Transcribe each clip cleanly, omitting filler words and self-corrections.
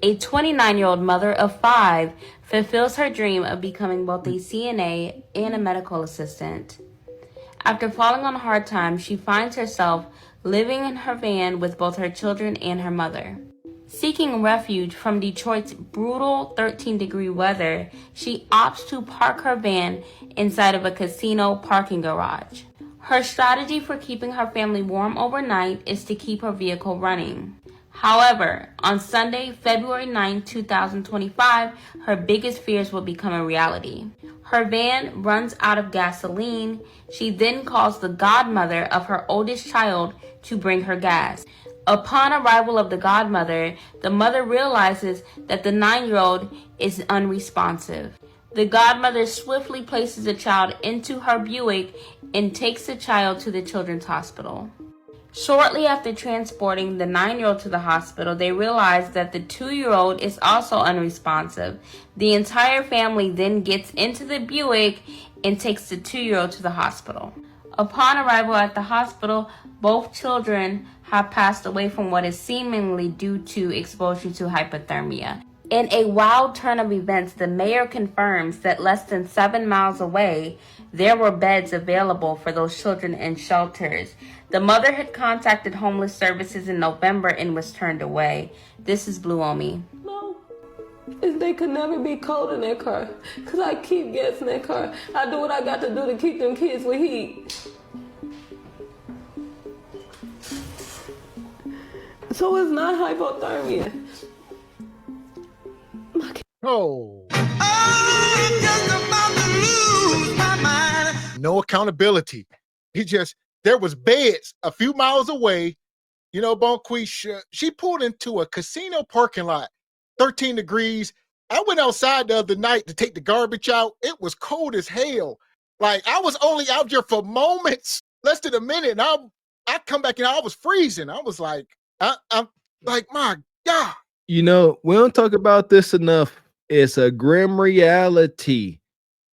A 29-year-old mother of 5 fulfills her dream of becoming both a CNA and a medical assistant. After falling on hard times, she finds herself living in her van with both her children and her mother. Seeking refuge from Detroit's brutal 13-degree weather, she opts to park her van inside of a casino parking garage. Her strategy for keeping her family warm overnight is to keep her vehicle running. However, on Sunday, February 9, 2025, her biggest fears will become a reality. Her van runs out of gasoline. She then calls the godmother of her oldest child to bring her gas. Upon arrival of the godmother, the mother realizes that the 9-year-old is unresponsive. The godmother swiftly places the child into her Buick and takes the child to the children's hospital. Shortly after transporting the 9-year-old to the hospital, they realize that the 2-year-old is also unresponsive. The entire family then gets into the Buick and takes the 2-year-old to the hospital. Upon arrival at the hospital, both children have passed away from what is seemingly due to exposure to hypothermia. In a wild turn of events, the mayor confirms that less than 7 miles away, there were beds available for those children in shelters. The mother had contacted homeless services in November and was turned away. This is Blue Omi. No, they could never be cold in that car, because I keep gas in that car. I do what I got to do to keep them kids with heat. So it's not hypothermia. Oh. No accountability. There was beds a few miles away. You know, Bonquisha, she pulled into a casino parking lot, 13 degrees. I went outside the other night to take the garbage out. It was cold as hell. Like, I was only out there for moments, less than a minute. And I come back and I was freezing. I was like, I'm like, my God. You know, we don't talk about this enough. It's a grim reality.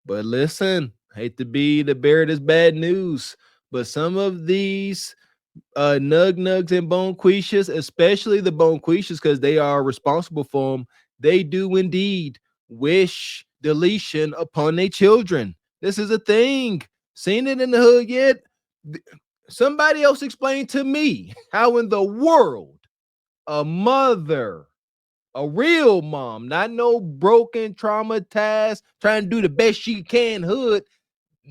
But listen, hate to be the bearer of this bad news, but some of these nugs and bonquishas, especially the bonquishas, because they are responsible for them, they do indeed wish deletion upon their children. This is a thing. Seen it in the hood yet? Somebody else explain to me how in the world a mother, a real mom, not no broken, traumatized, trying to do the best she can hood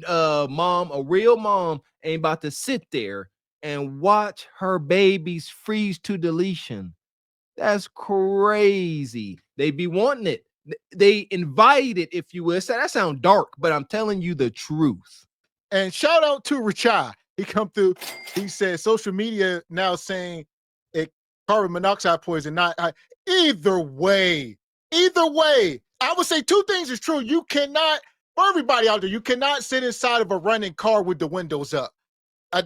mom, a real mom ain't about to sit there and watch her babies freeze to deletion. That's crazy. They be wanting it. They invite it, if you will. So that sounds dark, but I'm telling you the truth. And shout out to Richai. He come through. He said social media now saying it carbon monoxide poison. Not either way. I would say two things is true. You cannot, for everybody out there, you cannot sit inside of a running car with the windows up.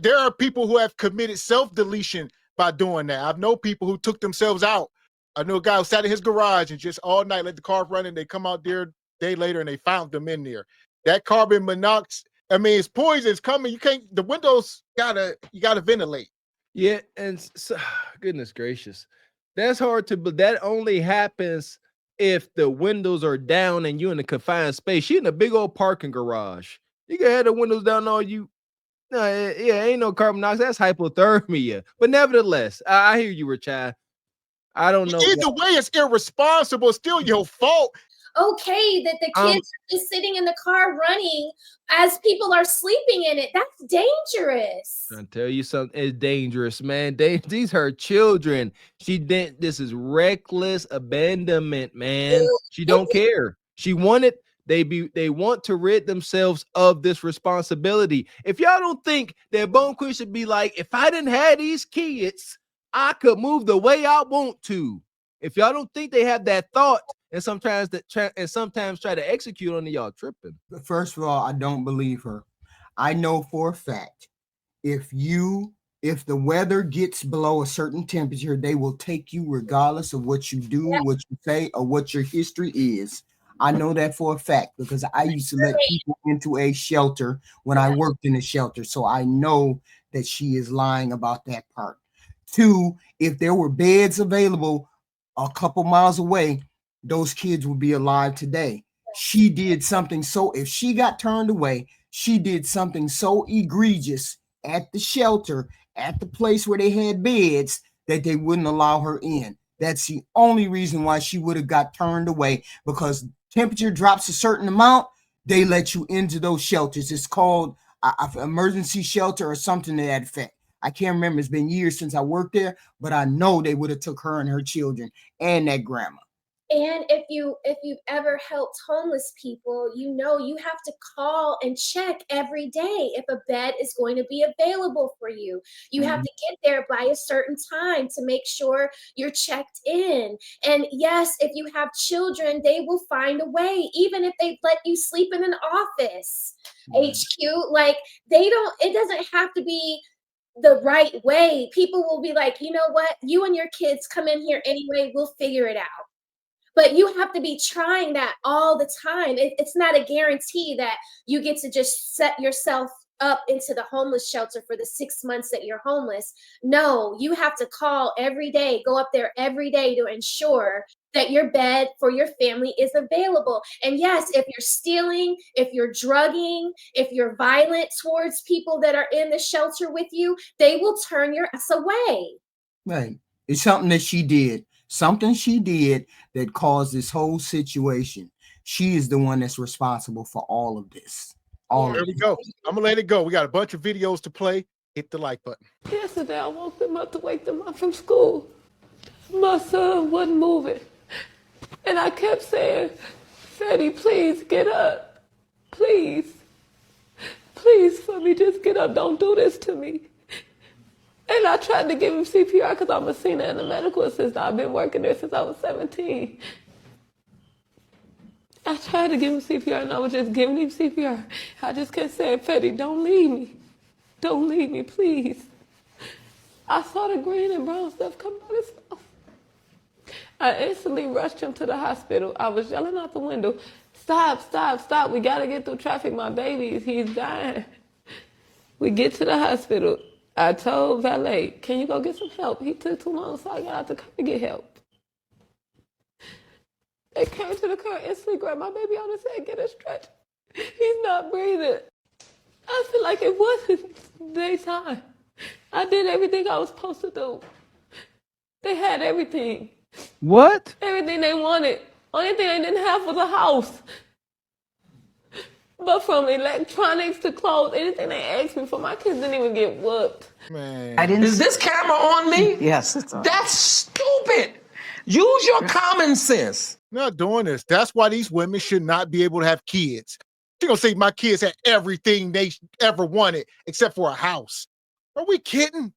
There are people who have committed self-deletion by doing that. I've known people who took themselves out. I know a guy who sat in his garage and just all night let the car run, and they come out there a day later and they found them in there. That carbon monoxide, I mean, it's poison. It's coming. You can't. The windows you gotta ventilate. Yeah, and so, goodness gracious, that's hard to. But that only happens if the windows are down and you're in a confined space. You're in a big old parking garage. You can have the windows down. All you. No, yeah, ain't no carbon monoxide. That's hypothermia. But nevertheless, I hear you, Richard. I don't know. Either way, it's irresponsible. It's still your fault. Okay, that the kids are just sitting in the car running as people are sleeping in it. That's dangerous. I'll tell you something. It's dangerous, man. These are children. This is reckless abandonment, man. She don't care. She wanted. They want to rid themselves of this responsibility. If y'all don't think that Bonquist should be like, if I didn't have these kids, I could move the way I want to. If y'all don't think they have that thought, and sometimes try to execute on it, y'all tripping. First of all, I don't believe her. I know for a fact if the weather gets below a certain temperature, they will take you regardless of what you do, what you say, or what your history is. I know that for a fact because I used to let people into a shelter when I worked in a shelter. So I know that she is lying about that part. Two, if there were beds available, a couple miles away, those kids would be alive today. She did something if she got turned away, she did something so egregious at the shelter, at the place where they had beds, that they wouldn't allow her in. That's the only reason why she would have got turned away, because temperature drops a certain amount, they let you into those shelters. It's called emergency shelter or something to that effect. I can't remember. It's been years since I worked there, but I know they would have took her and her children and that grandma. And if you've ever helped homeless people, you know you have to call and check every day if a bed is going to be available for you. You have to get there by a certain time to make sure you're checked in. And yes, if you have children, they will find a way, even if they let you sleep in an office. HQ, like it doesn't have to be the right way. People will be like, you know what, you and your kids come in here anyway, we'll figure it out. But you have to be trying that all the time. It's not a guarantee that you get to just set yourself up into the homeless shelter for the 6 months that you're homeless. No, you have to call every day, go up there every day to ensure that your bed for your family is available. And yes, if you're stealing, if you're drugging, if you're violent towards people that are in the shelter with you, they will turn your ass away. Right. It's something that she did. Something she did that caused this whole situation. She is the one that's responsible for all of this. There we go. I'm gonna let it go. We got a bunch of videos to play. Hit the like button. Yesterday, I woke them up to wake them up from school. My son wasn't moving. And I kept saying, Freddie, please get up. Please. Please, for me, just get up. Don't do this to me. And I tried to give him CPR because I'm a senior and a medical assistant. I've been working there since I was 17. I tried to give him CPR and I was just giving him CPR. I just kept saying, Freddie, don't leave me. Don't leave me, please. I saw the green and brown stuff come out of his mouth. I instantly rushed him to the hospital. I was yelling out the window, stop, stop, stop. We got to get through traffic. My baby, he's dying. We get to the hospital. I told valet, can you go get some help? He took too long, so I got out the car to get help. They came to the car, instantly grabbed my baby on his head, get a stretch. He's not breathing. I feel like it wasn't daytime. I did everything I was supposed to do. They had everything. What? Everything they wanted. Only thing they didn't have was a house. But from electronics to clothes, anything they asked me for, my kids didn't even get whooped. Man. Is this camera on me? Yes, it's on. That's stupid. Use your common sense. Not doing this. That's why these women should not be able to have kids. She gonna say my kids had everything they ever wanted except for a house. Are we kidding?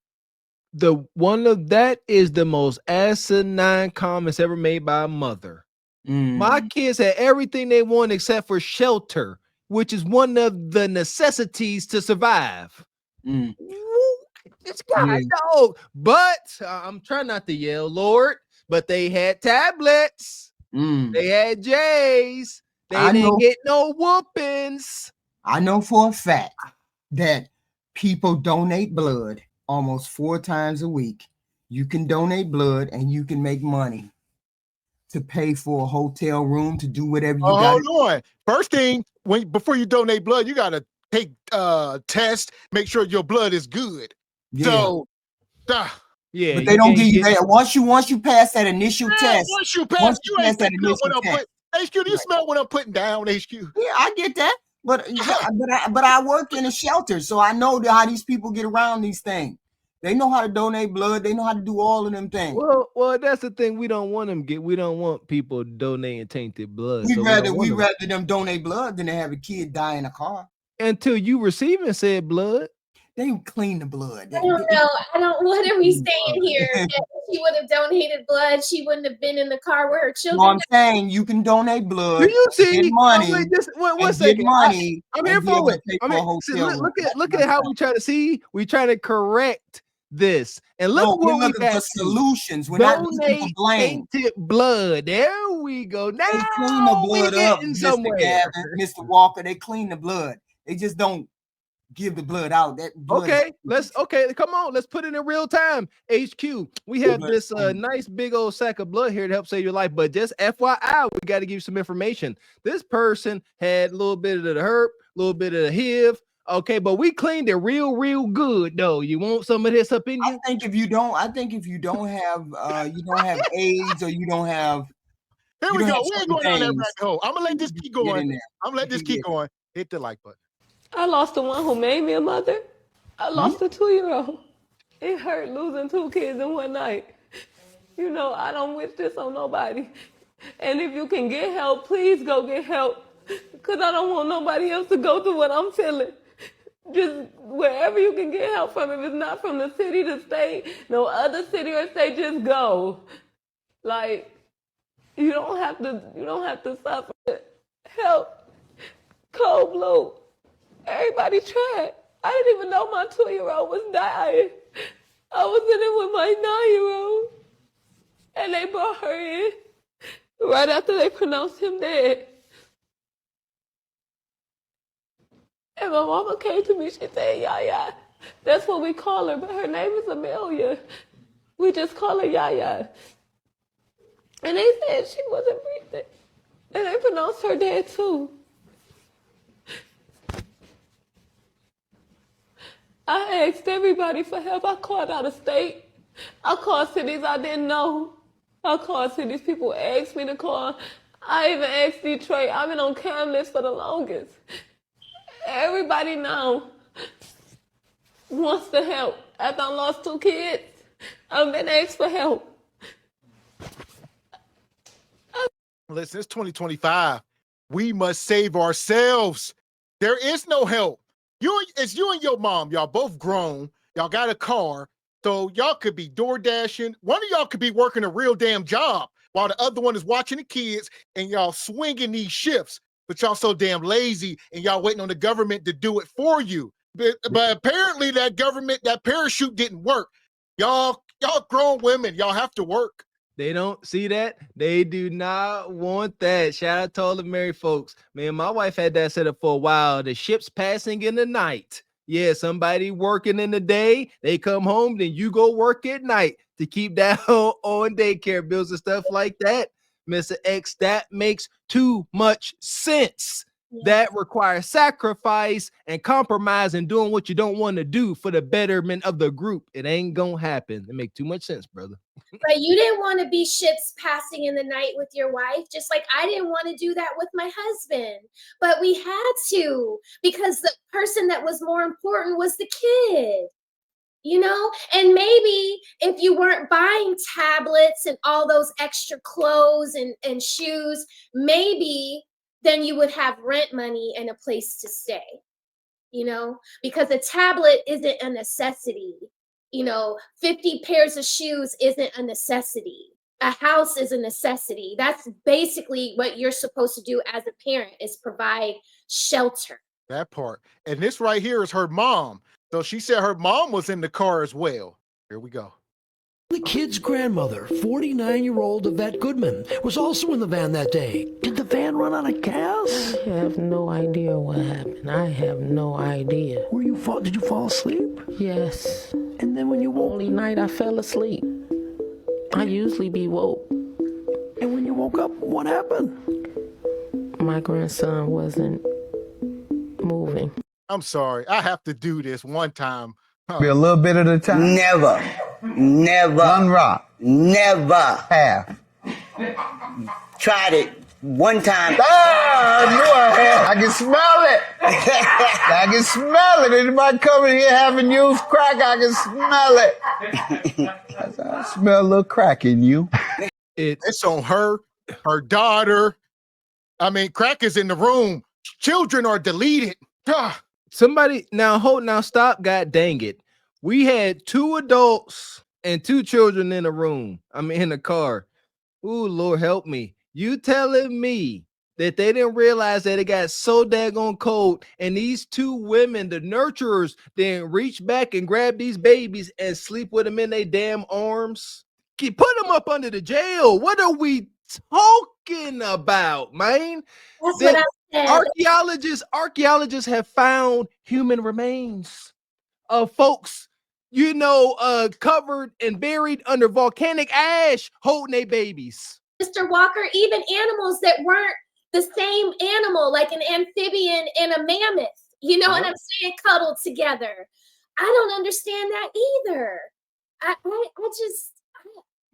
One of that is the most asinine comments ever made by a mother. My kids had everything they want except for shelter, which is one of the necessities to survive. This guy, dog. But I'm trying not to yell, Lord. But they had tablets. They had J's. They didn't get no whoopings. I know for a fact that people donate blood almost 4 times a week. You can donate blood and you can make money to pay for a hotel room, to do whatever you got. Hold on. First thing, before you donate blood, you gotta take test, make sure your blood is good. Yeah. So yeah, but they don't give you that. Once you pass that initial test, once you pass that initial test. HQ, do you smell what I'm putting down, HQ? Yeah, I get that. But I work in a shelter, so I know how these people get around these things. They know how to donate blood. They know how to do all of them things. Well, that's the thing. We don't want We don't want people donating tainted blood. We rather them donate blood than to have a kid die in a car. Until you receiving said blood. They clean the blood. I don't know. What are we saying here? If she would have donated blood, she wouldn't have been in the car with her children. Well, I'm saying you can donate blood. Do you see? Get money. One second. Money. I'm here for it. Look at how we try to see. We try to correct this, and look what we got. Solutions. We're not looking for blame. Tainted blood. There we go. Now they clean the blood up, somewhere. Mr. Gavin, Mr. Walker. They clean the blood. They just don't give the blood out. That blood Okay, come on, let's put it in real time. HQ, we have this nice big old sack of blood here to help save your life, but just FYI, we got to give you some information. This person had a little bit of the herp, a little bit of the HIV. Okay, but we cleaned it real good though. You want some of this up in you? I think if you don't have AIDS or you don't have. Here we go. We ain't going down that rabbit hole. I'm gonna let this keep going. Hit the like button. I lost the one who made me a mother. I lost a 2-year-old. It hurt losing 2 kids in one night. You know, I don't wish this on nobody. And if you can get help, please go get help. Because I don't want nobody else to go through what I'm feeling. Just wherever you can get help from. If it's not from the city, the state, no other city or state, just go. Like, you don't have to suffer. Help. Cold blue. Everybody tried. I didn't even know my 2-year-old was dying. I was in it with my 9-year-old. And they brought her in right after they pronounced him dead. And my mama came to me, she said, Yaya. That's what we call her, but her name is Amelia. We just call her Yaya. And they said she wasn't breathing. And they pronounced her dead too. I asked everybody for help. I called out of state. I called cities I didn't know. I called cities people asked me to call. I even asked Detroit. I've been on cam list for the longest. Everybody now wants to help. After I lost 2 kids, I've been asked for help. Listen, it's 2025. We must save ourselves. There is no help. It's you and your mom. Y'all both grown. Y'all got a car. So y'all could be door dashing. One of y'all could be working a real damn job while the other one is watching the kids and y'all swinging these shifts. But y'all so damn lazy and y'all waiting on the government to do it for you. But apparently that parachute didn't work. Y'all grown women. Y'all have to work. They don't see that. They do not want that. Shout out to all the married folks. Man, my wife had that set up for a while. The ship's passing in the night. Yeah, somebody working in the day. They come home, then you go work at night to keep that on daycare bills and stuff like that. Mr. X, that makes too much sense. That requires sacrifice and compromise and doing what you don't want to do for the betterment of the group. It ain't gonna happen. It make too much sense, brother. But you didn't want to be ships passing in the night with your wife, just like I didn't want to do that with my husband. But we had to, because the person that was more important was the kid. You know, and maybe if you weren't buying tablets and all those extra clothes and shoes, maybe then you would have rent money and a place to stay, you know, because a tablet isn't a necessity. You know, 50 pairs of shoes isn't a necessity. A house is a necessity. That's basically what you're supposed to do as a parent, is provide shelter. That part. And this right here is her mom. So she said her mom was in the car as well. Here we go. The kid's grandmother, 49-year-old Yvette Goodman, was also in the van that day. Did the van run out of gas? I have no idea what happened. I have no idea. Did you fall asleep? Yes. And then when you woke... Only night I fell asleep. I usually be woke. And when you woke up, what happened? My grandson wasn't moving. I'm sorry. I have to do this one time. Be a little bit at a time. Never. One rock. Never. Half. Tried it one time. I knew I had. I can smell it. I can smell it. Anybody coming here having used crack, I can smell it. I smell a little crack in you. It's on her daughter. I mean, crack is in the room. Children are deleted. Somebody now stop, god dang it. We had 2 adults and 2 children in the room. In the car. Ooh, Lord help me. You telling me that they didn't realize that it got so daggone cold and these 2 women, the nurturers, then reach back and grab these babies and sleep with them in their damn arms? Put them up under the jail. What are we talking about, man? That's what I'm Yeah, Archaeologists have found human remains of folks, covered and buried under volcanic ash, holding their babies. Mr. Walker, even animals that weren't the same animal, like an amphibian and a mammoth, you know what I'm saying, cuddled together. I don't understand that either.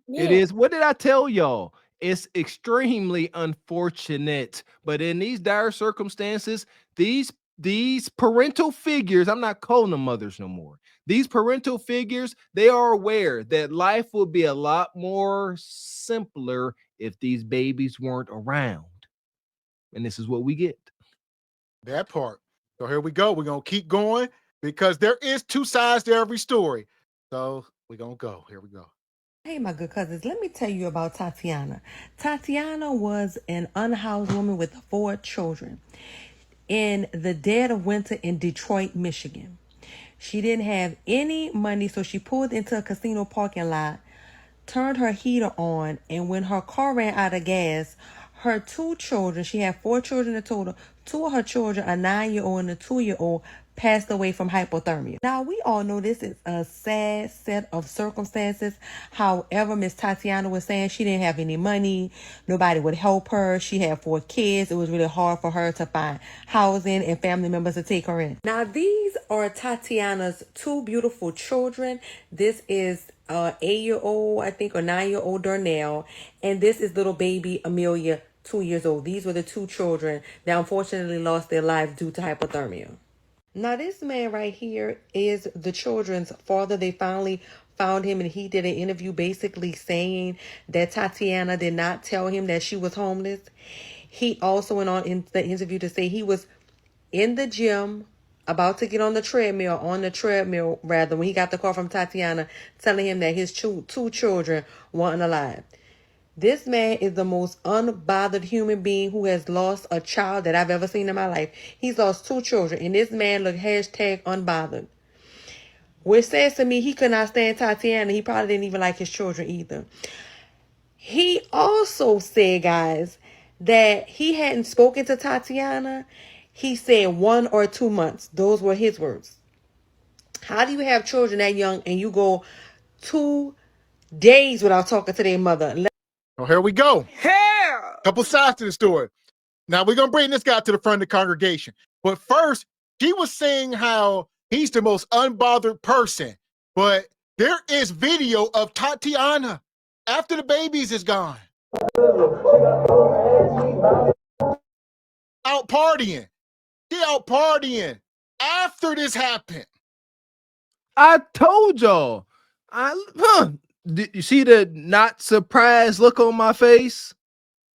Man. It is. What did I tell y'all? It's extremely unfortunate, but in these dire circumstances, these parental figures, I'm not calling them mothers no more. These parental figures, they are aware that life would be a lot more simpler if these babies weren't around. And this is what we get. That part. So here we go. We're going to keep going because there is two sides to every story. So we're going to go. Here we go. Hey, my good cousins, let me tell you about Tatiana. Tatiana was an unhoused woman with 4 children in the dead of winter in Detroit, Michigan. She didn't have any money, so she pulled into a casino parking lot, turned her heater on, and when her car ran out of gas, her 2 children, she had 4 children in total, 2 of her children, a 9-year-old and a 2-year-old, passed away from hypothermia. Now, we all know this is a sad set of circumstances. However, Miss Tatiana was saying she didn't have any money. Nobody would help her. She had 4 kids. It was really hard for her to find housing and family members to take her in. Now, these are Tatiana's 2 beautiful children. This is 8-year-old, I think, or 9-year-old Darnell. And this is little baby Amelia, 2 years old. These were the 2 children that unfortunately lost their lives due to hypothermia. Now, this man right here is the children's father. They finally found him, and he did an interview basically saying that Tatiana did not tell him that she was homeless. He also went on in the interview to say he was in the gym about to get on the treadmill, when he got the call from Tatiana telling him that his 2 children weren't alive. This man is the most unbothered human being who has lost a child that I've ever seen in my life. He's lost 2 children, and this man looked #unbothered. Which says to me he could not stand Tatiana. He probably didn't even like his children either. He also said, guys, that he hadn't spoken to Tatiana. He said 1 or 2 months. Those were his words. How do you have children that young and you go 2 days without talking to their mother? Oh, here we go. Couple sides to the story. Now we're gonna bring this guy to the front of the congregation. But first, he was saying how he's the most unbothered person. But there is video of Tatiana after the babies is gone. Out partying. She out partying after this happened. I told y'all. Did you see the not surprised look on my face?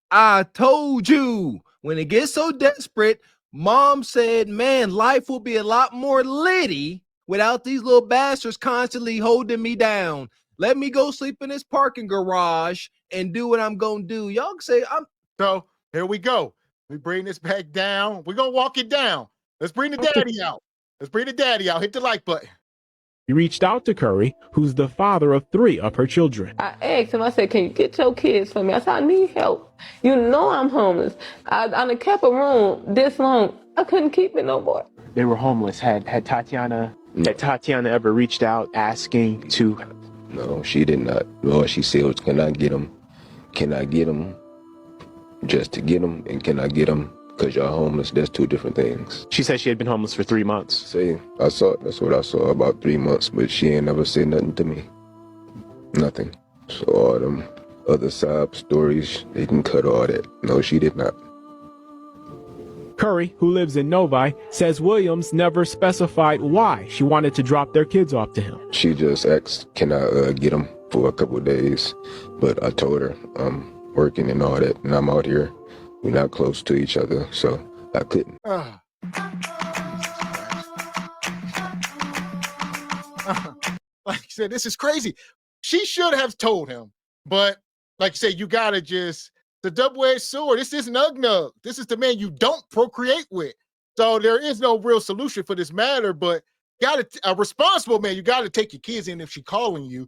I told you. When it gets so desperate, mom said, man, life will be a lot more litty without these little bastards constantly holding me down. Let me go sleep in this parking garage and do what I'm going to do. Y'all can say, So here we go. We bring this back down. We're going to walk it down. Let's bring the daddy out. Let's bring the daddy out. Hit the like button. He reached out to Curry, who's the father of 3 of her children. I asked him, I said, can you get your kids for me? I said, I need help. You know I'm homeless. I done kept a room this long. I couldn't keep it no more. They were homeless. Had Tatiana ever reached out asking to? No, she did not. All she said was, can I get them? Can I get them just to get them? And can I get them because you're homeless? That's 2 different things. She said she had been homeless for 3 months. See, that's what I saw, about 3 months, but she ain't never said nothing to me. Nothing. So all them other sob stories, they can cut all that. No, she did not. Curry, who lives in Novi, says Williams never specified why she wanted to drop their kids off to him. She just asked, can I get them for a couple of days? But I told her I'm working and all that, and I'm out here. We're not close to each other, so I couldn't. Like you said, this is crazy. She should have told him, but like you said, you gotta just, the double-edged sword. This isn't Ugnug. This is the man you don't procreate with. So there is no real solution for this matter, but a responsible man, you gotta take your kids in if she calling you.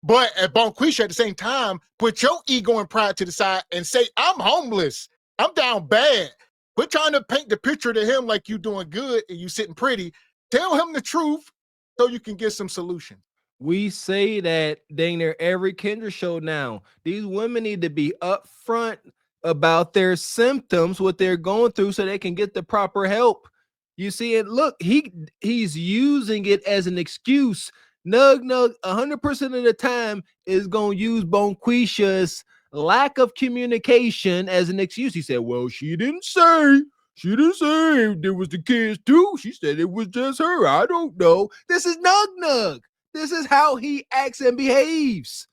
But at Bonquisha at the same time, put your ego and pride to the side and say, I'm homeless. I'm down bad. Quit trying to paint the picture to him like you doing good and you sitting pretty. Tell him the truth so you can get some solution. We say that dang near every Kendra show now. These women need to be upfront about their symptoms, what they're going through, so they can get the proper help. You see it? Look, he's using it as an excuse. Nug 100% of the time is gonna use Bonquisha's lack of communication as an excuse. He said, "Well, she didn't say there was the kids too. She said it was just her. I don't know." This is Nug. This is how he acts and behaves.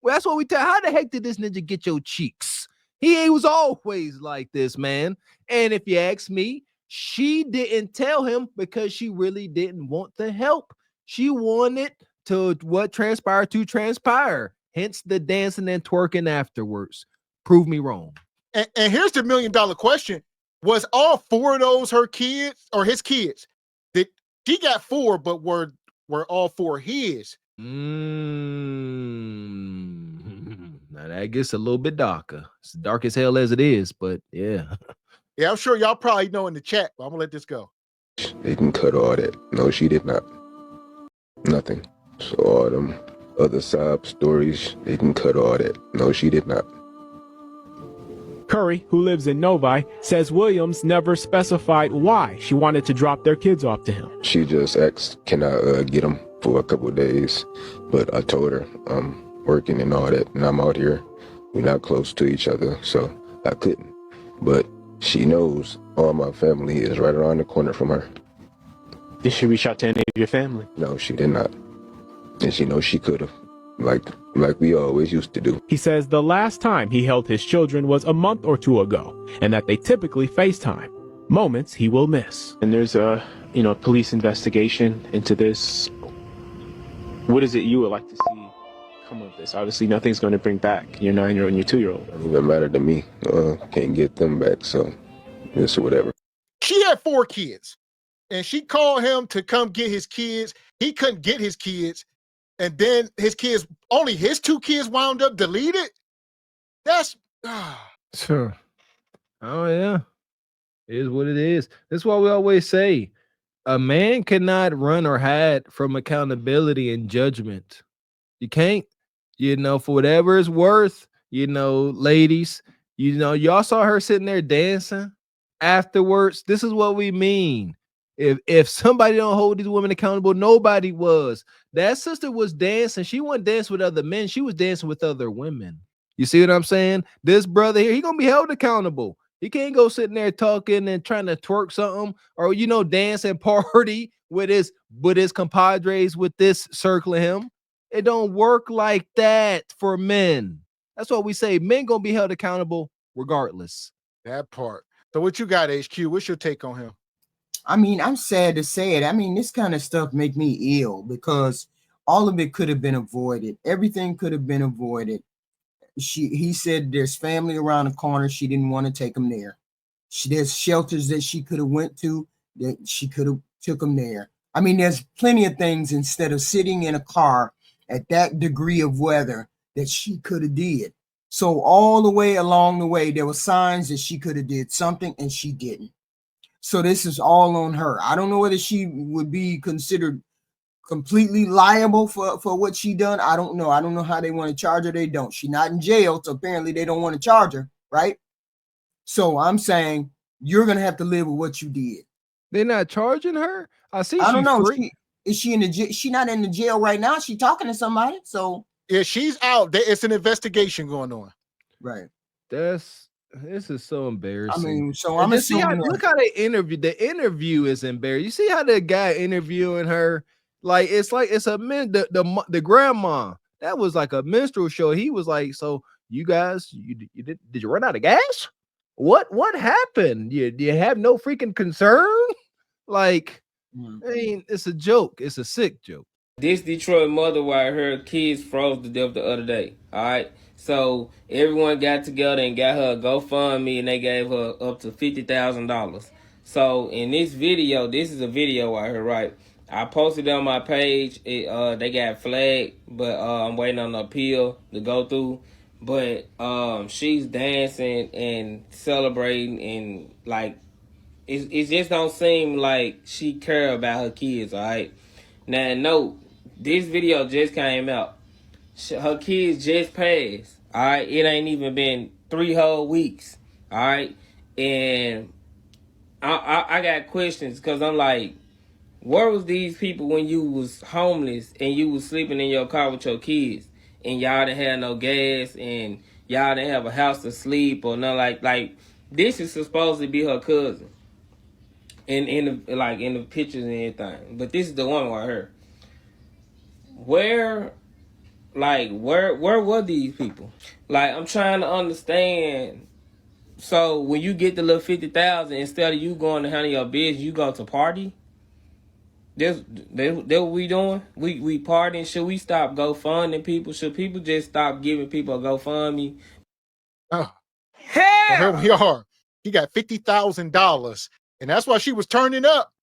Well, that's what we tell. How the heck did this ninja get your cheeks? He was always like this, man. And if you ask me, she didn't tell him because she really didn't want the help. She wanted to what transpired to transpire. Hence the dancing and twerking afterwards. Prove me wrong. And here's the $1 million question. Was all 4 of those her kids or his kids? Did she got 4, but were all 4 his? Now that gets a little bit darker. It's dark as hell as it is, but yeah. Yeah, I'm sure y'all probably know in the chat, but I'm gonna let this go. They can cut all that. No, she did not. Nothing. So all them other sob stories, they can cut all that. No, she did not. Curry, who lives in Novi, says Williams never specified why she wanted to drop their kids off to him. She just asked, can I get them for a couple of days? But I told her I'm working and all that, and I'm out here. We're not close to each other, so I couldn't. But she knows all my family is right around the corner from her. Did she reach out to any of your family? No, she did not. And she knows she could have, like we always used to do. He says the last time he held his children was a month or 2 ago, and that they typically FaceTime, moments he will miss. And there's a, police investigation into this. What is it you would like to see come of this? Obviously, nothing's going to bring back your 9-year-old and your 2-year-old. It doesn't matter to me. Can't get them back, so it's whatever. She had 4 kids, and she called him to come get his kids. He couldn't get his kids, and then only his 2 kids wound up deleted. That's sure. Oh yeah, it is what it is. That's why we always say a man cannot run or hide from accountability and judgment. You can't, for whatever it's worth, ladies, y'all saw her sitting there dancing afterwards. This is what we mean. If somebody don't hold these women accountable, nobody was. That sister was dancing. She wasn't dancing with other men. She was dancing with other women. You see what I'm saying? This brother here, he gonna be held accountable. He can't go sitting there talking and trying to twerk something or dance and party with his compadres with this circling him. It don't work like that for men. That's what we say. Men gonna be held accountable regardless. That part. So what you got, HQ? What's your take on him? I mean, I'm sad to say it. I mean, this kind of stuff make me ill because all of it could have been avoided. Everything could have been avoided. He said there's family around the corner. She didn't want to take them there. There's shelters that she could have went to that she could have took them there. I mean, there's plenty of things instead of sitting in a car at that degree of weather that she could have did. So all the way along the way, there were signs that she could have did something and she didn't. So this is all on her. I don't know whether she would be considered completely liable for what she done. I don't know. I don't know how they want to charge her. They don't. She's not in jail, so apparently they don't want to charge her, right? So I'm saying you're gonna have to live with what you did. They're not charging her. I don't know. Is she in the jail? She's not in the jail right now. She's talking to somebody. So yeah, she's out. It's an investigation going on. Right. This is so embarrassing. I mean, so I'm assuming. Look how they interviewed. The interview is embarrassing. You see how the guy interviewing her? It's a man. The grandma, that was like a minstrel show. He was like, so you guys, did you run out of gas? What happened? You have no freaking concern? I mean, it's a joke. It's a sick joke. This Detroit mother while her kids froze to death the other day. All right. So everyone got together and got her a GoFundMe and they gave her up to $50,000. So in this video, this is a video right here, right? I posted it on my page. They got flagged, but I'm waiting on the appeal to go through. but she's dancing and celebrating, and like it just don't seem like she care about her kids. All right, now no, this video just came out. Her kids just passed. All right, it ain't even been 3 whole weeks. All right, and I got questions because I'm like, where was these people when you was homeless and you was sleeping in your car with your kids and y'all didn't have no gas and y'all didn't have a house to sleep or nothing like this is supposed to be her cousin in the pictures and everything, but this is the one right here. Where where were these people? Like, I'm trying to understand. So when you get the little 50,000, instead of you going to handle your business, you go to party. That's what we doing. We partying. Should we stop GoFunding people? Should people just stop giving people a GoFundMe? Oh, well, here we are. He got $50,000, and that's why she was turning up.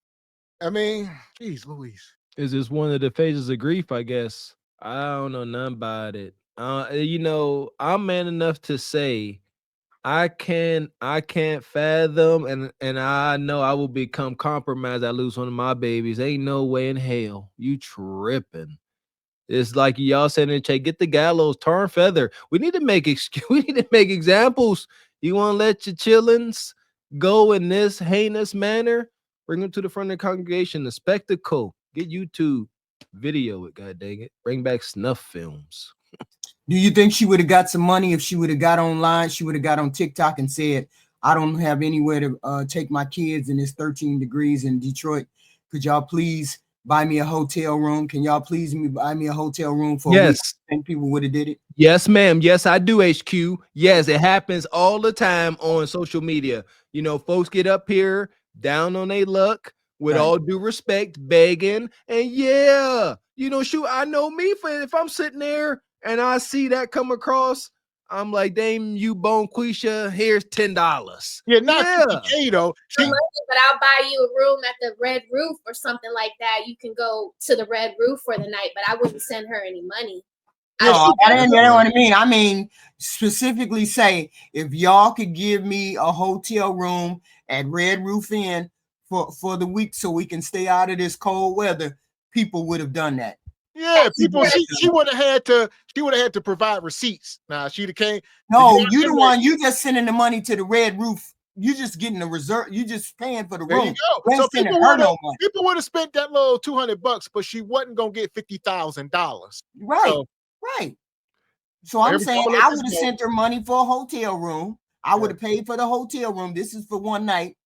I mean, geez, Louise. Is this one of the phases of grief? I guess I don't know nothing about it. You know, I'm man enough to say I can't fathom, and I know I will become compromised. I lose one of my babies. Ain't no way in hell. You tripping. It's like y'all saying in chat, get the gallows, turn feather. We need to make we need to make examples. You want to let your chillins go in this heinous manner? Bring them to the front of the congregation, the spectacle. Get YouTube, video it, god dang it. Bring back snuff films. Do you think she would have got some money if she would have got online? She would have got on TikTok and said, I don't have anywhere to take my kids and it's 13 degrees in Detroit. Could y'all please buy me a hotel room? Can y'all please buy me a hotel room for a week? I think people would have did it. Yes, ma'am. Yes, I do, HQ. Yes, it happens all the time on social media. You know, folks get up here down on their luck, with all due respect, begging. And yeah, you know, shoot, I know me, if I'm sitting there and I see that come across, I'm like, dame you, Bonquisha, here's $10. Yeah, not $50K though. But I'll buy you a room at the Red Roof or something like that. You can go to the Red Roof for the night, but I wouldn't send her any money. No, I didn't know what I mean. I mean, specifically say, if y'all could give me a hotel room at Red Roof Inn for the week so we can stay out of this cold weather, people would have done that. Yeah, people. She would have had to provide receipts. Nah, she'd have came. No, you the one. You just sending the money to the Red Roof. You just getting the reserve. You just paying for the There room. you go. So people would have spent that little $200, but she wasn't gonna get $50,000. Right, right. So I'm saying I would have sent her money for a hotel room. I would have paid for the hotel room. This is for one night,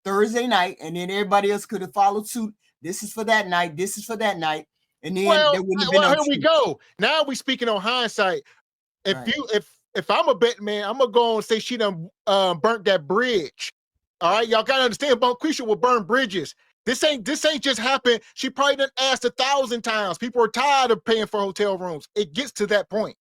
Thursday night, and then everybody else could have followed suit. This is for that night. This is for that night. And then there wouldn't have been here we go. Now we speaking on hindsight. If I'm a bet man, I'm gonna go and say she done burnt that bridge. All right, y'all gotta understand. Bonquisha will burn bridges. This ain't just happened. She probably done asked 1,000 times. People are tired of paying for hotel rooms. It gets to that point.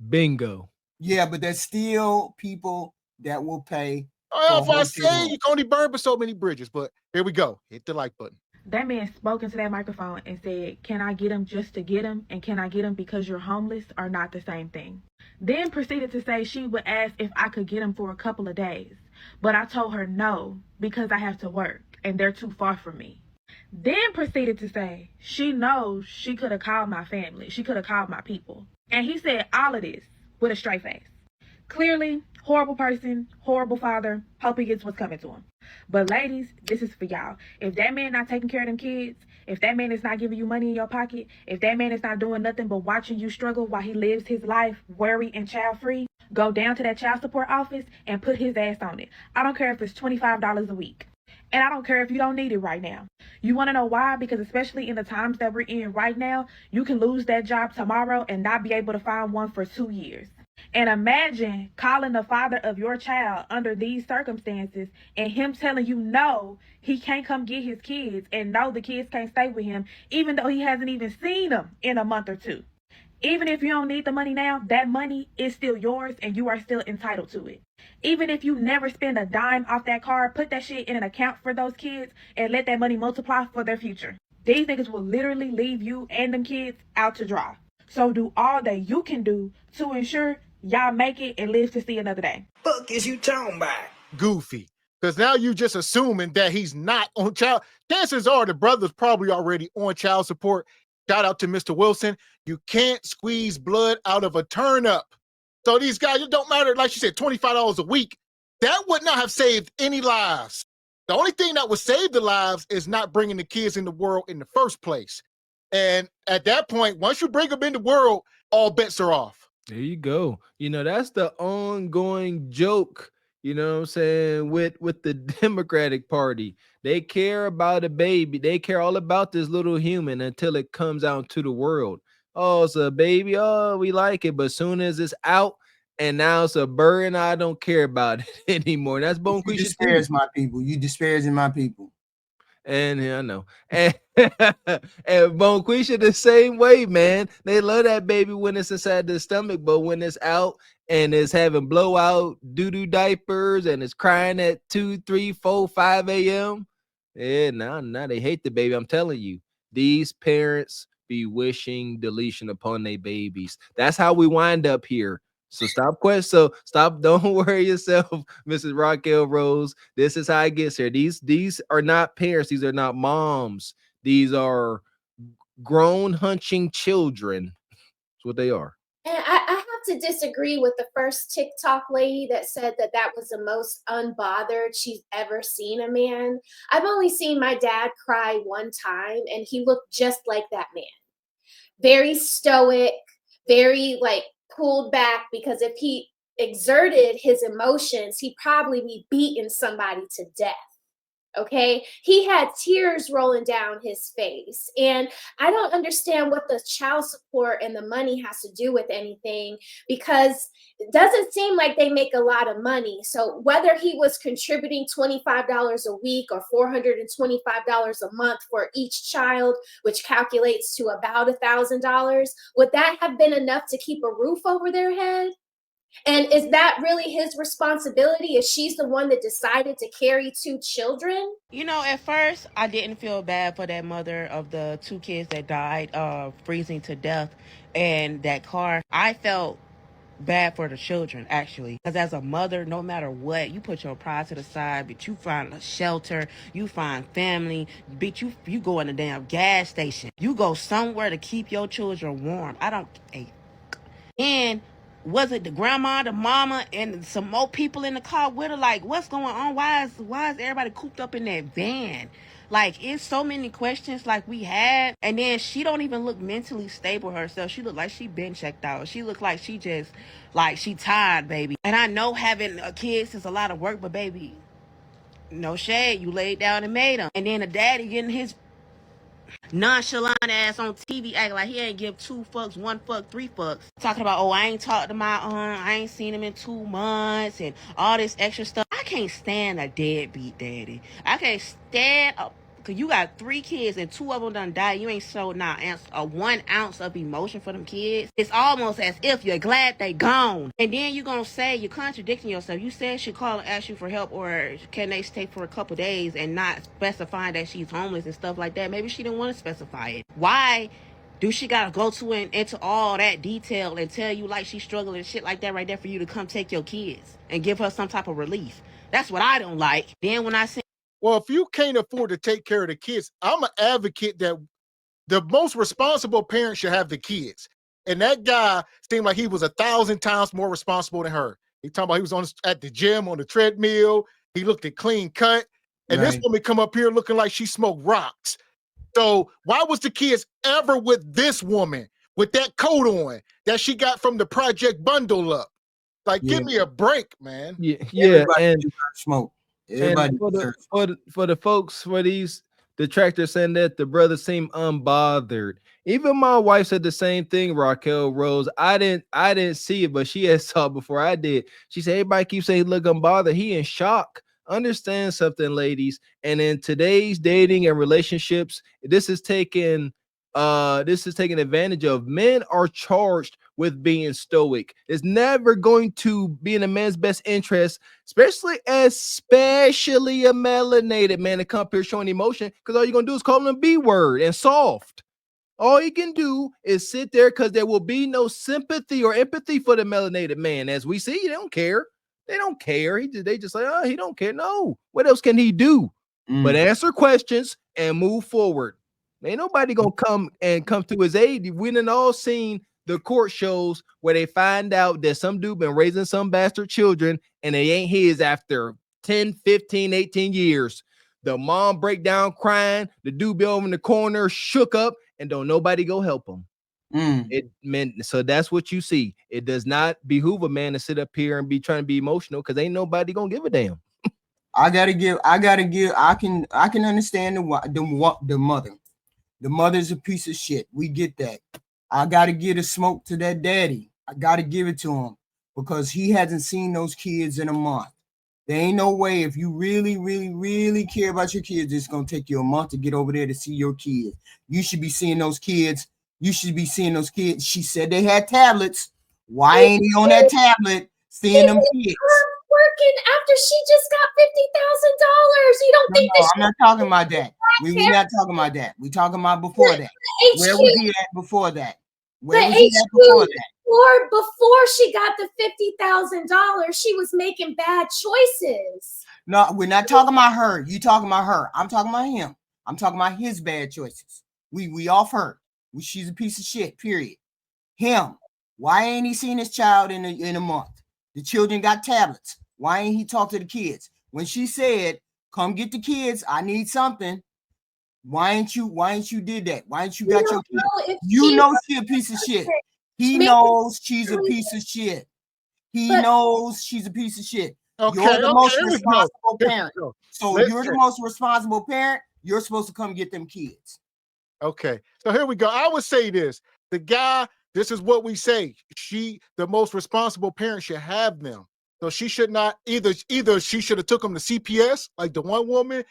Bingo. Yeah, but there's still people that will pay. Oh, if I say you can only burn but so many bridges, but here we go. Hit the like button. That man spoke into that microphone and said, can I get him just to get him? And can I get him because you're homeless are not the same thing. Then proceeded to say she would ask if I could get him for a couple of days. But I told her no, because I have to work and they're too far from me. Then proceeded to say she knows she could have called my family. She could have called my people. And he said all of this with a straight face. Clearly, horrible person, horrible father. Hope he gets what's coming to him. But ladies, this is for y'all. If that man not taking care of them kids, if that man is not giving you money in your pocket, if that man is not doing nothing but watching you struggle while he lives his life worry and child free, go down to that child support office and put his ass on it. I don't care if it's $25 a week. And I don't care if you don't need it right now. You want to know why? Because especially in the times that we're in right now, you can lose that job tomorrow and not be able to find one for 2 years. And imagine calling the father of your child under these circumstances and him telling you no, he can't come get his kids, and no, the kids can't stay with him, even though he hasn't even seen them in a month or two. Even if you don't need the money now, that money is still yours and you are still entitled to it. Even if you never spend a dime off that card, put that shit in an account for those kids and let that money multiply for their future. These niggas will literally leave you and them kids out to dry. So do all that you can do to ensure y'all make it and live to see another day. Fuck is you talking about? Goofy. Because now you just assuming that he's not on child. Chances are the brother's probably already on child support. Shout out to Mr. Wilson. You can't squeeze blood out of a turnip. So these guys, it don't matter, like you said, $25 a week. That would not have saved any lives. The only thing that would save the lives is not bringing the kids in the world in the first place. And at that point, once you bring them in the world, all bets are off. There you go. You know, that's the ongoing joke, you know what I'm saying, with the Democratic Party. They care about a baby. They care all about this little human until it comes out to the world. Oh, it's a baby. Oh, we like it. But soon as it's out and now it's a bird, I don't care about it anymore. That's Bone You Quisha. disparage my people. You disparaging my people. And yeah, I know. And Bonquisha the same way, man. They love that baby when it's inside the stomach, but when it's out and it's having blowout doo-doo diapers and it's crying at 2, 3, 4, 5 a.m. Yeah, now they hate the baby. I'm telling you, these parents be wishing deletion upon their babies. That's how we wind up here. So stop. Don't worry yourself, Mrs. Raquel Rose. This is how it gets here. These are not parents. These are not moms. These are grown hunching children. That's what they are. And I have to disagree with the first TikTok lady that said that that was the most unbothered she's ever seen a man. I've only seen my dad cry one time, and he looked just like that man. Very stoic, very like pulled back, because if he exerted his emotions, he'd probably be beating somebody to death. Okay, he had tears rolling down his face, and I don't understand what the child support and the money has to do with anything, because it doesn't seem like they make a lot of money. So whether he was contributing $25 a week or $425 a month for each child, which calculates to about $1,000, would that have been enough to keep a roof over their head? And is that really his responsibility if she's the one that decided to carry 2 children? You know, at first, I didn't feel bad for that mother of the 2 kids that died freezing to death in that car. I felt bad for the children, actually, because as a mother, no matter what, you put your pride to the side, but you find a shelter, you find family, bitch, you go in a damn gas station, you go somewhere to keep your children warm. And was it the grandma, the mama, and some more people in the car with her? Like, what's going on? Why is everybody cooped up in that van? Like, it's so many questions like we had. And then she don't even look mentally stable herself. She look like she been checked out. She look like she just, like, she tired, baby. And I know having kids is a lot of work, but baby, no shade. You laid down and made them. And then the daddy getting his nonchalant ass on TV acting like he ain't give 2 fucks, 1 fuck, 3 fucks. Talking about, oh, I ain't talked to my I ain't seen him in 2 months and all this extra stuff. I can't stand a deadbeat daddy. I can't stand because you got 3 kids and 2 of them done died. You ain't showed not a 1 ounce of emotion for them kids. It's almost as if you're glad they gone. And then you're gonna say you're contradicting yourself. You said she call and ask you for help, or can they stay for a couple days, and not specifying that she's homeless and stuff like that. Maybe she didn't want to specify it. Why do she gotta go into all that detail and tell you like she's struggling and shit like that right there for you to come take your kids and give her some type of relief? That's what I don't like. Then when I say, well, if you can't afford to take care of the kids, I'm an advocate that the most responsible parent should have the kids. And that guy seemed like he was 1,000 times more responsible than her. He talking about he was at the gym on the treadmill. He looked at clean cut. And this woman come up here looking like she smoked rocks. So why was the kids ever with this woman with that coat on that she got from the Project Bundle Up? Like, give me a break, man. Yeah, and smoke. And for the folks, for these detractors saying that the brother seemed unbothered. Even my wife said the same thing, Raquel Rose. I didn't see it, but she had saw it before I did. She said everybody keeps saying look unbothered. He in shock. Understand something, ladies. And in today's dating and relationships, this is taking advantage of. Men are charged with being stoic. It's never going to be in a man's best interest, especially a melanated man, to come up here showing emotion, because all you're gonna do is call him a B word and soft. All he can do is sit there because there will be no sympathy or empathy for the melanated man. As we see, they don't care. They don't care. They just like, oh, he don't care. No. What else can he do? But answer questions and move forward. Ain't nobody gonna come to his aid. We done all seen the court shows where they find out that some dude been raising some bastard children and they ain't his after 10, 15, 18 years. The mom break down crying. The dude be over in the corner, shook up, and don't nobody go help him. It meant so that's what you see. It does not behoove a man to sit up here and be trying to be emotional because ain't nobody gonna give a damn. I can understand the mother. The mother's a piece of shit. We get that. I gotta give a smoke to that daddy. I gotta give it to him because he hasn't seen those kids in a month. There ain't no way if you really, really, really care about your kids, it's gonna take you a month to get over there to see your kids. You should be seeing those kids. You should be seeing those kids. She said they had tablets. Why ain't he on that tablet seeing them kids? Working after she just got $50,000. You don't think that? I'm not talking about that. We're not talking about that. We're talking about before that. Where was he at before that? Where was he at before that? Before she got the $50,000, she was making bad choices. No, we're not talking about her. You talking about her. I'm talking about him. I'm talking about his bad choices. We off her. She's a piece of shit, period. Him. Why ain't he seen his child in a month? The children got tablets. Why ain't he talk to the kids? When she said, come get the kids, I need something. Why ain't you did that? Why ain't you got your kids? You know she's a piece of shit. He knows she's a piece of shit. He knows she's a piece of shit. Okay, you're the most responsible go. parent. So you're the most responsible parent. You're supposed to come get them kids. Okay, so here we go. I would say this. The guy, this is what we say. The most responsible parent should have them. So she should not either she should have took them to CPS like the one woman,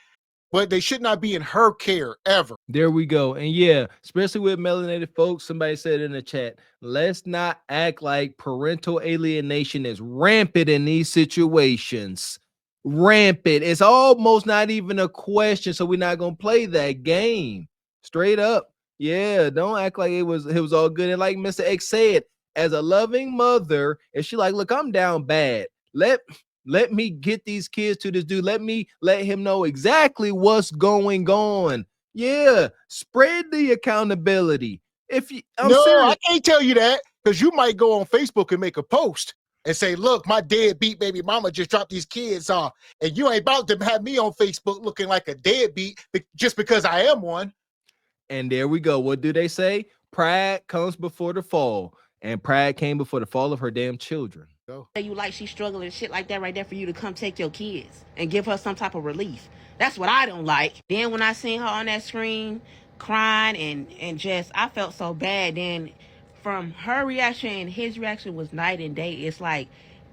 but they should not be in her care ever. There we go. And yeah, especially with melanated folks, somebody said in the chat, let's not act like parental alienation is rampant in these situations. Rampant. It's almost not even a question. So we're not going to play that game. Straight up. Yeah, don't act like it was all good. And like Mr. X said, as a loving mother, if she like, look, I'm down bad. Let me get these kids to this dude. Let him know exactly what's going on. Yeah, spread the accountability. I'm serious. I can't tell you that because you might go on Facebook and make a post and say, look, my deadbeat baby mama just dropped these kids off. And you ain't about to have me on Facebook looking like a deadbeat just because I am one. And there we go. What do they say? Pride comes before the fall. And pride came before the fall of her damn children. You like she's struggling and shit like that right there for you to come take your kids and give her some type of relief. That's what I don't like. Then when I seen her on that screen crying and just, I felt so bad. Then from her reaction and his reaction was night and day. It's like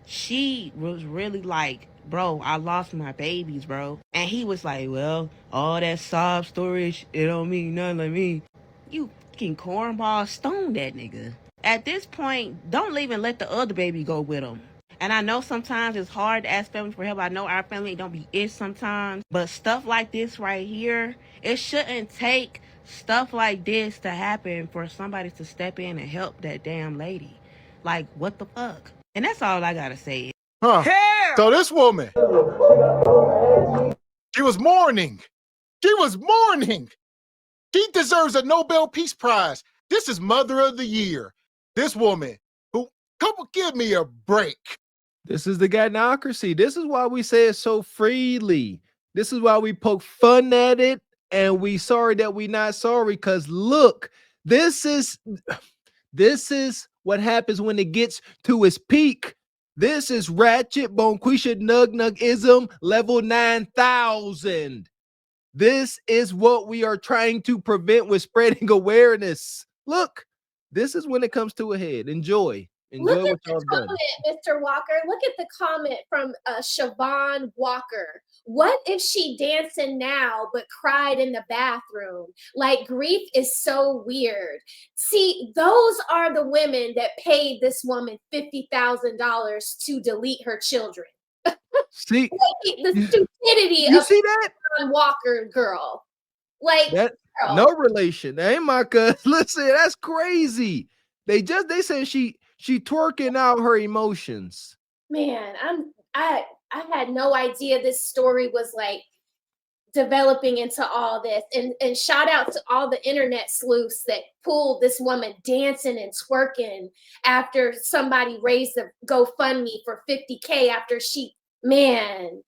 she was really like, bro, I lost my babies, bro. And he was like, well, all that sob story, it don't mean nothing to me. You fucking cornball stone that nigga. At this point, don't leave and let the other baby go with him. And I know sometimes it's hard to ask family for help. I know our family don't be it sometimes. But stuff like this right here, it shouldn't take stuff like this to happen for somebody to step in and help that damn lady. Like, what the fuck? And that's all I gotta say. Huh. So this woman, she was mourning. She was mourning. She deserves a Nobel Peace Prize. This is Mother of the Year. This woman who, give me a break. This is the gynocracy. This is why we say it so freely. This is why we poke fun at it, and we sorry that we not sorry. Because look, this is what happens when it gets to its peak. This is ratchet bonquisha nug-nugism level 9,000. This is what we are trying to prevent with spreading awareness. Look. This is when it comes to a head. Enjoy Look what at y'all the done. comment, Mr. Walker. Look at the comment from Siobhan Walker. What if she dancing now but cried in the bathroom? Like, grief is so weird. See, those are the women that paid this woman $50,000 to delete her children. See the stupidity you of see that Siobhan Walker girl. Like, that No relation. That ain't my cousin. Listen, that's crazy. They said she twerking out her emotions. Man, I had no idea this story was like developing into all this. And shout out to all the internet sleuths that pulled this woman dancing and twerking after somebody raised a GoFundMe for $50K after she, man.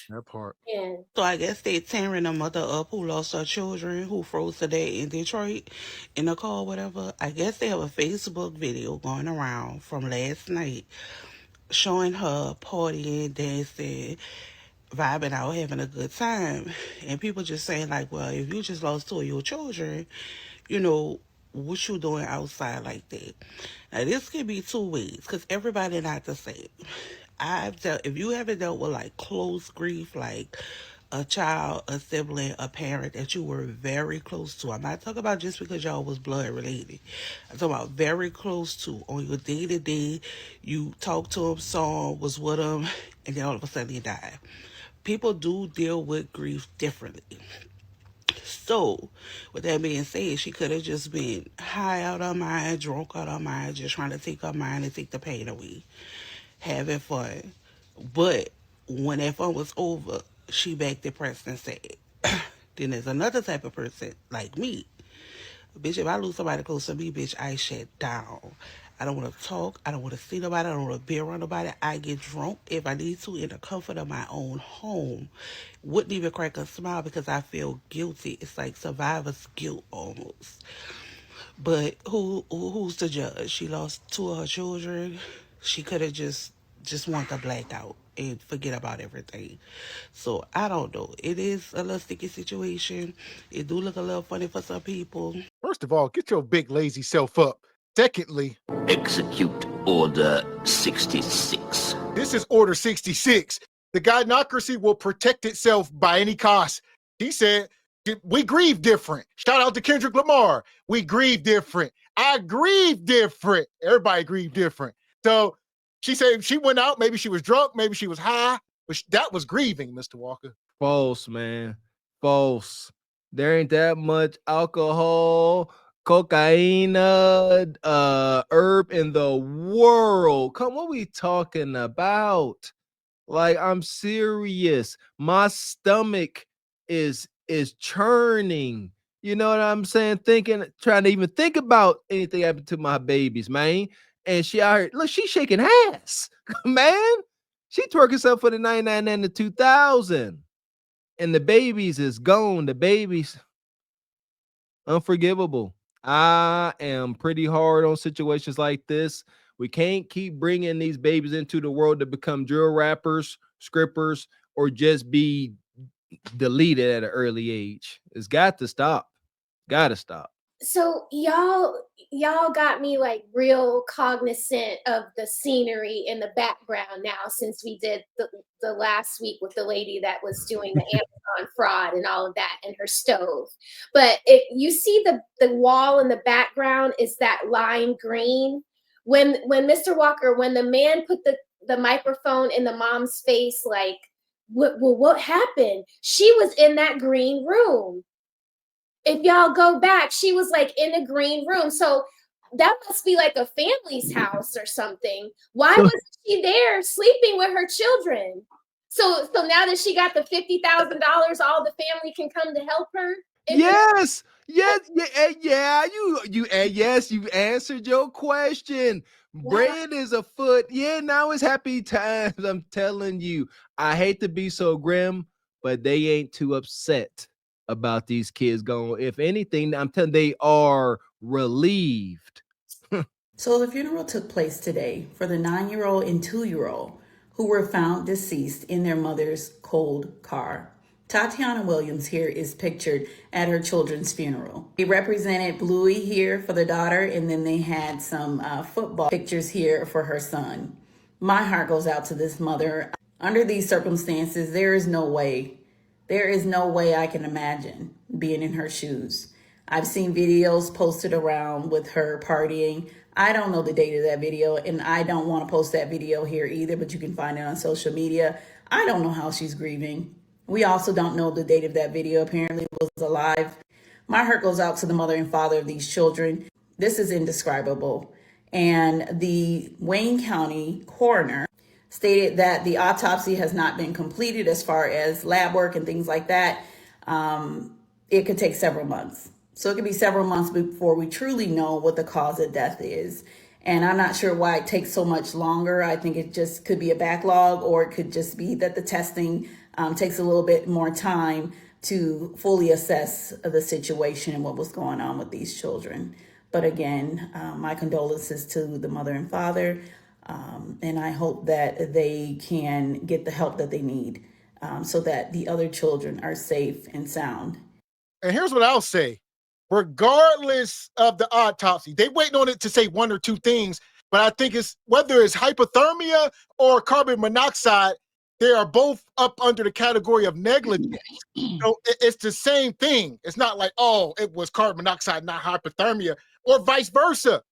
That part. Man. So I guess they tearing a mother up who lost her children, who froze to death in Detroit in a car or whatever. I guess they have a Facebook video going around from last night showing her partying, dancing, vibing out, having a good time. And people just saying like, well, if you just lost two of your children, you know, what you doing outside like that? Now this could be two ways because everybody not the same. If you haven't dealt with like close grief, like a child, a sibling, a parent that you were very close to. I'm not talking about just because y'all was blood related. I'm talking about very close to on your day to day. You talked to him, saw him, was with him, and then all of a sudden he died. People do deal with grief differently. So, with that being said, she could have just been high out her mind, drunk out her mind, just trying to take her mind and take the pain away, having fun. But when that fun was over, she back depressed and sad. Then there's another type of person like me. Bitch, if I lose somebody close to me, bitch, I shut down. I don't want to talk. I don't want to see nobody. I don't want to be around nobody. I get drunk if I need to in the comfort of my own home. Wouldn't even crack a smile because I feel guilty. It's like survivor's guilt almost. But who's the judge? She lost two of her children. She could have just want to black out and forget about everything. So I don't know. It is a little sticky situation. It do look a little funny for some people. First of all, get your big lazy self up. Secondly, execute Order 66. This is Order 66. The gynocracy will protect itself by any cost. He said, we grieve different. Shout out to Kendrick Lamar. We grieve different. I grieve different. Everybody grieve different. So she said she went out. Maybe she was drunk. Maybe she was high. But that was grieving, Mr. Walker. False, man. False. There ain't that much alcohol, cocaine, herb in the world. Come, what we talking about? Like, I'm serious. My stomach is churning. You know what I'm saying? Trying to even think about anything happened to my babies, man. And she out here, look, she's shaking ass, man. She twerking herself for the 99 and the 2000. And the babies is gone. The babies, unforgivable. I am pretty hard on situations like this. We can't keep bringing these babies into the world to become drill rappers, scrippers, or just be deleted at an early age. It's got to stop. Got to stop. So y'all got me like real cognizant of the scenery in the background now since we did the last week with the lady that was doing the Amazon fraud and all of that and her stove. But if you see the wall in the background is that lime green. When Mr. Walker, when the man put the microphone in the mom's face, like, what happened? She was in that green room. If y'all go back, she was like in a green room. So that must be like a family's house or something. Why wasn't she there sleeping with her children? So now that she got the $50,000, all the family can come to help her? Yes. Yes. Yeah. Yes, you answered your question. Wow. Bread is afoot. Yeah, now it's happy times. I'm telling you. I hate to be so grim, but they ain't too upset about these kids going. If anything, I'm telling they are relieved. So the funeral took place today for the 9-year-old and 2-year-old who were found deceased in their mother's cold car. Tatiana Williams here is pictured at her children's funeral. They represented Bluey here for the daughter, and then they had some football pictures here for her son. My heart goes out to this mother. Under these circumstances, there is no way I can imagine being in her shoes. I've seen videos posted around with her partying. I don't know the date of that video, and I don't want to post that video here either, but you can find it on social media. I don't know how she's grieving. We also don't know the date of that video. Apparently it was a live My heart goes out to the mother and father of these children. This is indescribable. And the Wayne County coroner stated that the autopsy has not been completed as far as lab work and things like that. It could take several months. So it could be several months before we truly know what the cause of death is. And I'm not sure why it takes so much longer. I think it just could be a backlog, or it could just be that the testing takes a little bit more time to fully assess the situation and what was going on with these children. But again, my condolences to the mother and father. And I hope that they can get the help that they need so that the other children are safe and sound. And here's what I'll say. Regardless of the autopsy, they waiting on it to say one or two things, but I think it's whether it's hypothermia or carbon monoxide, they are both up under the category of negligence. So it's the same thing. It's not like, oh, it was carbon monoxide, not hypothermia, or vice versa.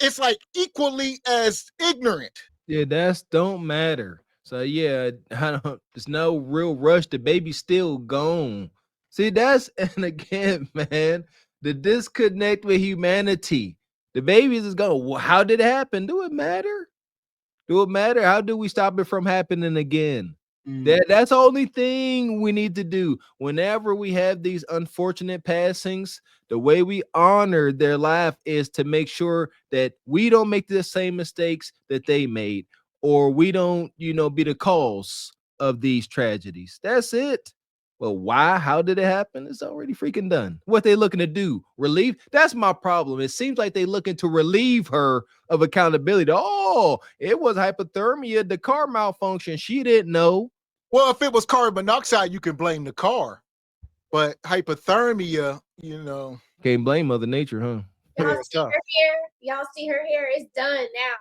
It's like equally as ignorant. Yeah, that's don't matter. So yeah, there's no real rush. The baby's still gone. See, that's and again, man, the disconnect with humanity. The babies is gone. Well, how did it happen? Do it matter? Do it matter? How do we stop it from happening again? That's the only thing we need to do. Whenever we have these unfortunate passings, the way we honor their life is to make sure that we don't make the same mistakes that they made, or we don't, be the cause of these tragedies. That's it. Well, why? How did it happen? It's already freaking done. What they looking to do? Relieve? That's my problem. It seems like they looking to relieve her of accountability. Oh, it was hypothermia, the car malfunction. She didn't know. Well, if it was carbon monoxide, you can blame the car. But hypothermia, Can't blame Mother Nature, huh? Y'all see her hair? Y'all see her hair? It's done now.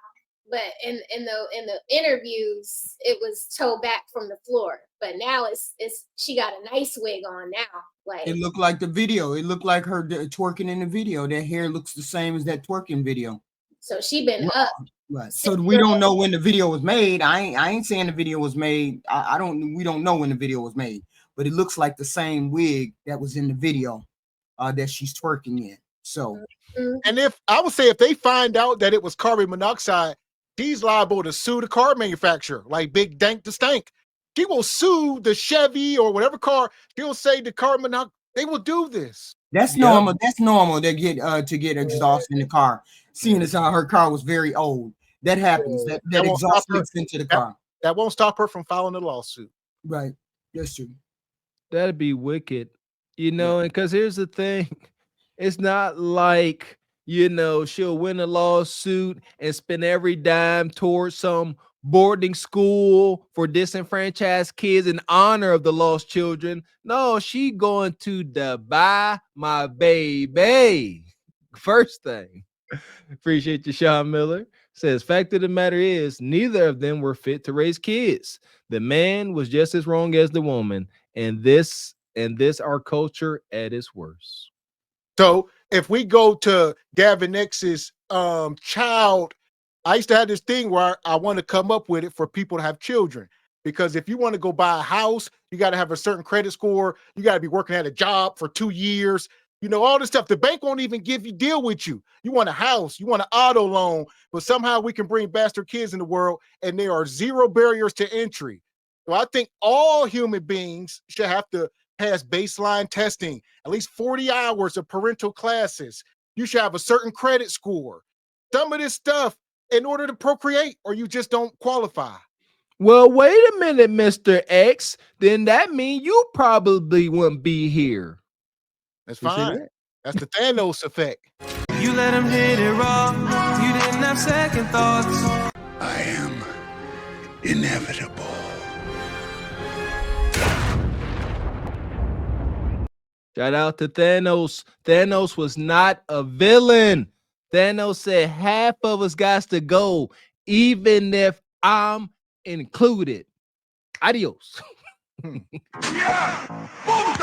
But in the interviews, it was towed back from the floor. But now it's she got a nice wig on now. Like it looked like the video. It looked like her twerking in the video. That hair looks the same as that twerking video. So she been up. Right. So we don't know when the video was made. I ain't saying the video was made. We don't know when the video was made, but it looks like the same wig that was in the video that she's twerking in. So, and if I would say if they find out that it was carbon monoxide, she's liable to sue the car manufacturer, like Big Dank the Stank. She will sue the Chevy or whatever car. She'll say the carbon monoxide. They will do this. That's normal. That's normal to get exhaust in the car. Seeing as how her car was very old, that happens. That exhaust leaks into the car. That won't stop her from filing a lawsuit. Right. That's true. That'd be wicked, and because here's the thing, it's not like she'll win a lawsuit and spend every dime towards some boarding school for disenfranchised kids in honor of the lost children. No, she going to Dubai, my baby. First thing. Appreciate you, Sean Miller. Says, fact of the matter is, neither of them were fit to raise kids. The man was just as wrong as the woman, and this our culture at its worst. So if we go to Gavin X's child, I used to have this thing where I want to come up with it for people to have children. Because if you want to go buy a house, you got to have a certain credit score. You got to be working at a job for 2 years. All this stuff. The bank won't even deal with you. You want a house, you want an auto loan, but somehow we can bring bastard kids in the world and there are zero barriers to entry. So I think all human beings should have to pass baseline testing, at least 40 hours of parental classes. You should have a certain credit score. Some of this stuff in order to procreate, or you just don't qualify. Well, wait a minute, Mr. X. Then that means you probably wouldn't be here. That's fine. That's the Thanos effect. You let him hit it raw. You didn't have second thoughts. I am inevitable. Shout out to Thanos. Thanos was not a villain. Thanos said half of us got to go, even if I'm included. Adios. Yeah! Boom,